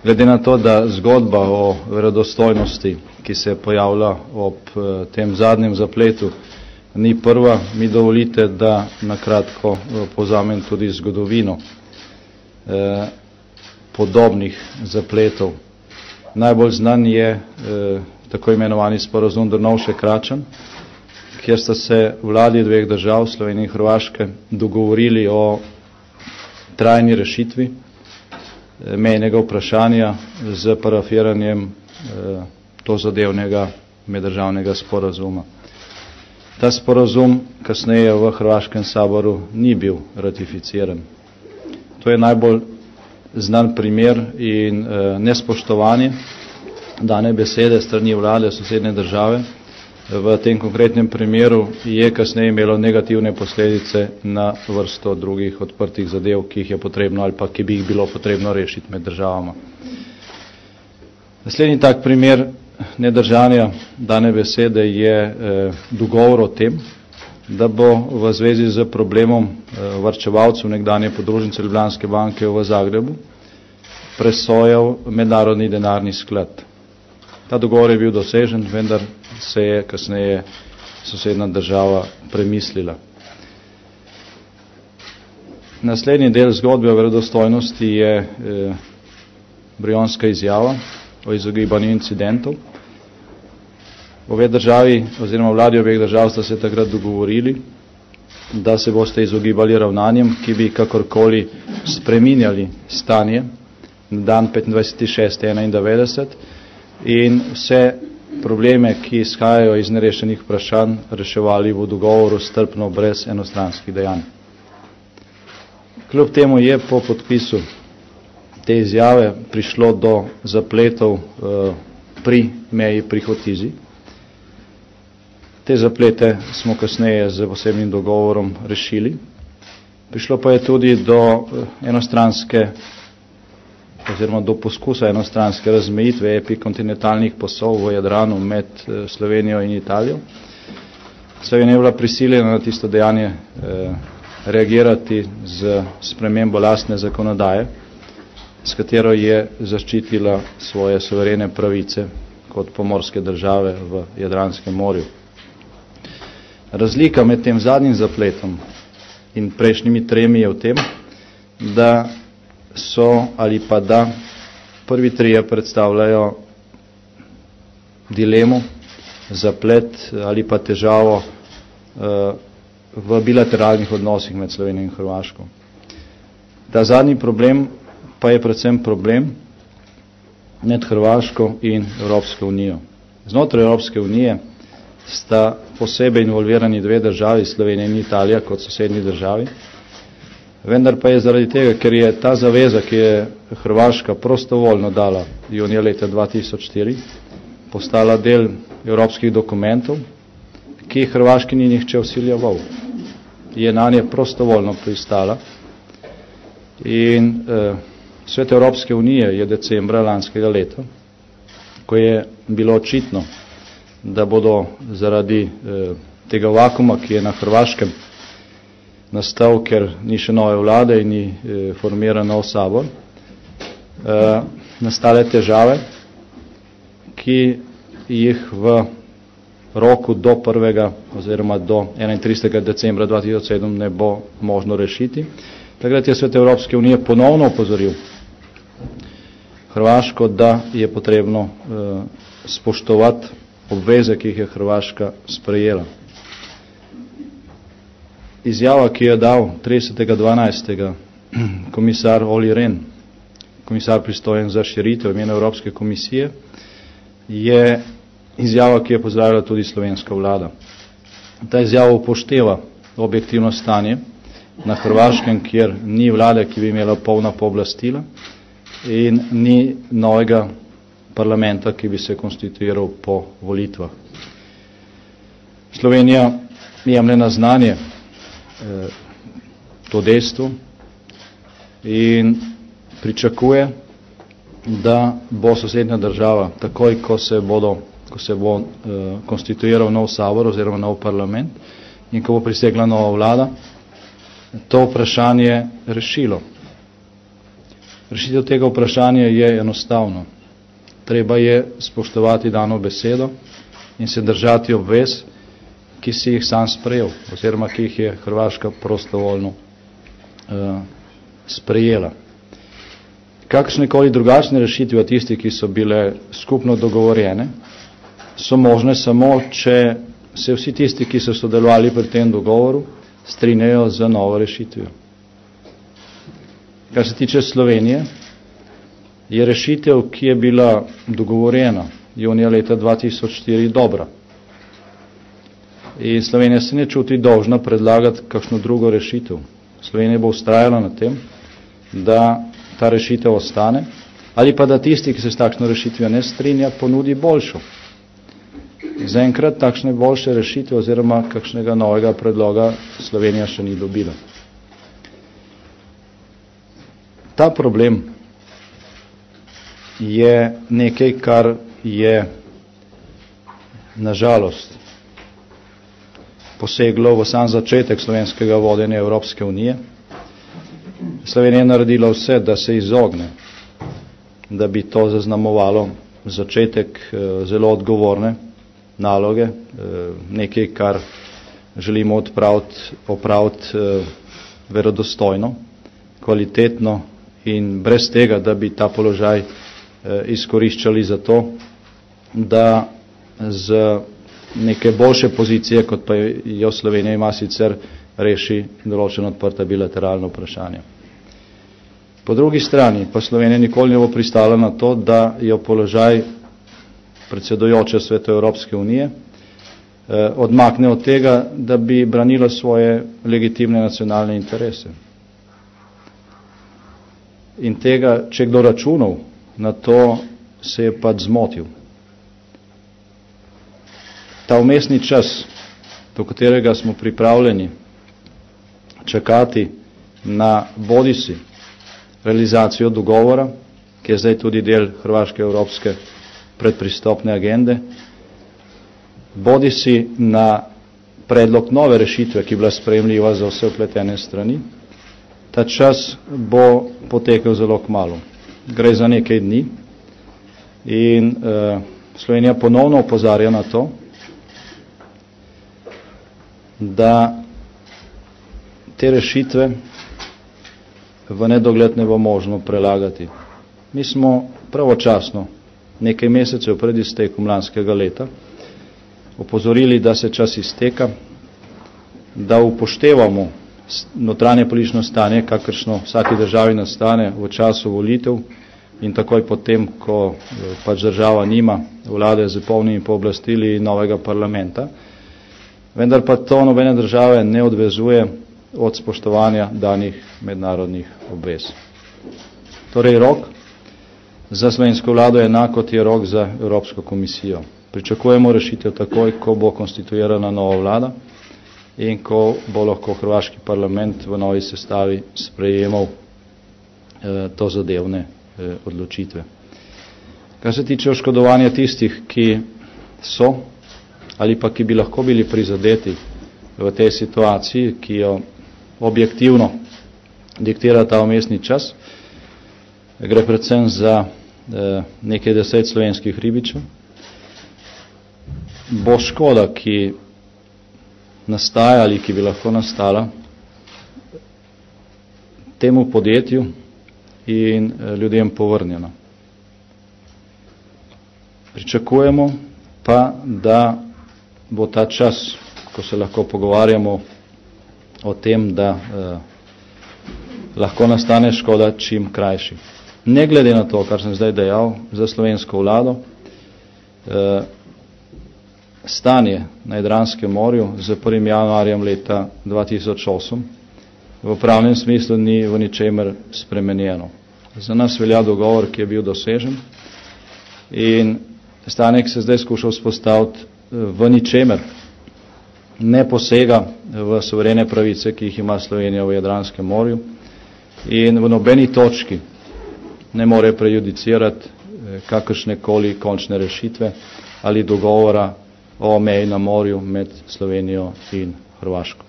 Glede na to, da zgodba o verodostojnosti, ki se je pojavila ob tem zadnjem zapletu, ni prva, mi dovolite, da nakratko povzamem tudi zgodovino podobnih zapletov. Najbolj znan je tako imenovani sporazum Drnovšek-Račan, kjer sta se vladi dveh držav, Slovenije in Hrvaške, dogovorili o trajni rešitvi mejnega vprašanja z parafiranjem tozadevnega meddržavnega sporazuma. Ta sporazum kasneje v Hrvaškem saboru ni bil ratificiran. To je najbolj znan primer in nespoštovanje dane besede strani vlade sosednje države. V tem konkretnem primeru je kasneje imelo negativne posledice na vrsto drugih odprtih zadev, ki jih je potrebno ali pa ki bi jih bilo potrebno rešiti med državama. Naslednji tak primer nedržanja dane besede je dogovor o tem, da bo v zvezi z problemom varčevalcev nekdanje podružnice Ljubljanske banke v Zagrebu presojal Mednarodni denarni sklad. Ta dogovor je bil dosežen, vendar se je kasneje sosednja država premislila. Naslednji del zgodbe o verodostojnosti je brionska izjava o izogibanju incidentov. Obe državi oziroma vladi obeh držav sta se takrat dogovorili, da se boste izogibali ravnanjem, ki bi kakorkoli spreminjali stanje na dan 25.6.91 in vse probleme, ki izhajajo iz nerešenih vprašanj, reševali v dogovoru strpno brez enostranskih dejanj. Kljub temu je po podpisu te izjave prišlo do zapletov pri meji pri Hotizi. Te zaplete smo kasneje z posebnim dogovorom rešili. Prišlo pa je tudi do enostranske oziroma do poskusa enostranske razmejitve epikontinentalnih pasov v Jadranu med Slovenijo in Italijo. Slovenija je bila prisiljena na tisto dejanje reagirati z spremembo lastne zakonodaje, s katero je zaščitila svoje suverene pravice kot pomorske države v Jadranskem morju. Razlika med tem zadnjim zapletom in prejšnjimi tremi je v tem, da so ali pa da prvi trije predstavljajo dilemo, zaplet ali pa težavo v bilateralnih odnosih med Slovenijo in Hrvaško. Ta zadnji problem pa je predvsem problem med Hrvaško in Evropsko unijo. Znotraj Evropske unije sta posebej involvirani dve državi, Slovenija in Italija kot sosednji državi, vendar pa je zaradi tega, ker je ta zaveza, ki je Hrvaška prostovoljno dala junija leta 2004, postala del evropskih dokumentov, ki Hrvaški ni nihče vsiljeval. Je nanje prostovoljno pristala in Svet Evropske unije je decembra lanskega leta, ko je bilo očitno, da bodo zaradi tega vakuma, ki je na Hrvaškem nastal, ker ni še nove vlade in ni formiran nov sabor, nastale težave, ki jih v roku do 1. oziroma do 31. decembra 2007 ne bo možno rešiti. Takrat je Svet Evropske unije ponovno opozoril Hrvaško, da je potrebno spoštovati obveze, ki jih je Hrvaška sprejela. Izjava, ki je dal 30.12. komisar Olli Rehn, komisar pristojen za širitev v imenu Evropske komisije, je izjava, ki je pozdravila tudi slovenska vlada. Ta izjava upošteva objektivno stanje na Hrvaškem, kjer ni vlade, ki bi imela polna pooblastila in ni novega parlamenta, ki bi se konstituiral po volitvah. Slovenija jemlje na znanje to dejstvo in pričakuje, da bo sosednja država, takoj ko se bo konstituiral nov sabor oziroma nov parlament in ko bo prisegla nova vlada, to vprašanje rešilo. Rešitev tega vprašanja je enostavno. Treba je spoštovati dano besedo in se držati obvez, ki si jih sam sprejel, oziroma ki jih je Hrvaška prostovoljno sprejela. Kakšnekoli drugačne rešitve od tistih, ki so bile skupno dogovorjene, so možne samo, če se vsi tisti, ki so sodelovali pri tem dogovoru, strinjajo z novo rešitvijo. Kar se tiče Slovenije, je rešitev, ki je bila dogovorjena junija leta 2004, dobra. In Slovenija se ne čuti dolžna predlagati kakšno drugo rešitev. Slovenija bo vztrajala na tem, da ta rešitev ostane, ali pa da tisti, ki se s takšno rešitvijo ne strinja, ponudi boljšo. Zaenkrat takšne boljše rešitve oziroma kakšnega novega predloga Slovenija še ni dobila. Ta problem je nekaj, kar je nažalost poseglo v sam začetek slovenskega vodenja Evropske unije. Slovenija je naredila vse, da se izogne, da bi to zaznamovalo začetek zelo odgovorne naloge, nekaj, kar želimo opraviti verodostojno, kvalitetno in brez tega, da bi ta položaj izkoriščali za to, da z neke boljše pozicije, kot pa jo Slovenija ima, sicer reši določeno odprta bilateralno vprašanje. Po drugi strani pa Slovenija nikoli ne bo pristala na to, da jo položaj predsedujoče Svetu Evropske unije odmakne od tega, da bi branila svoje legitimne nacionalne interese. In tega, če kdo računal na to, se je pač zmotil. Ta vmesni čas, do katerega smo pripravljeni čakati na bodisi realizacijo dogovora, ki je zdaj tudi del hrvaške evropske predpristopne agende, bodisi na predlog nove rešitve, ki je bila sprejemljiva za vse vpletene strani, ta čas bo potekel zelo kmalu. Gre za nekaj dni in Slovenija ponovno opozarja na to, da te rešitve v nedogled ne bo možno prelagati. Mi smo pravočasno, nekaj mesecev pred iztekom lanskega leta, opozorili, da se čas izteka, da upoštevamo notranje politično stanje, kakršno vsaki državi nastane v času volitev in takoj potem, ko pač država nima vlade z polnimi pooblastili novega parlamenta. Vendar pa to nobene države ne odvezuje od spoštovanja danih mednarodnih obvez. Torej rok za slovensko vlado je enak, kot je rok za Evropsko komisijo. Pričakujemo rešitev takoj, ko bo konstituirana nova vlada in ko bo lahko hrvaški parlament v novi sestavi sprejemal to zadevne odločitve. Kar se tiče oškodovanja tistih, ki so ali pa ki bi lahko bili prizadeti v tej situaciji, ki jo objektivno diktira ta vmesni čas, gre predvsem za nekaj 10 slovenskih ribičev, bo škoda, ki nastaja ali ki bi lahko nastala temu podjetju in ljudem povrnjena. Pričakujemo pa, da bo ta čas, ko se lahko pogovarjamo o tem, da lahko nastane škoda, čim krajši. Ne glede na to, kar sem zdaj dejal, za slovensko vlado, stanje na Jadranskem morju z 1. januarjem leta 2008 v pravnem smislu ni v ničemer spremenjeno. Za nas velja dogovor, ki je bil dosežen in stanje, ki se zdaj skuša vzpostaviti, v ničemer ne posega v suverene pravice, ki jih ima Slovenija v Jadranskem morju in v nobeni točki ne more prejudicirati kakršnekoli končne rešitve ali dogovora o meji na morju med Slovenijo in Hrvaško.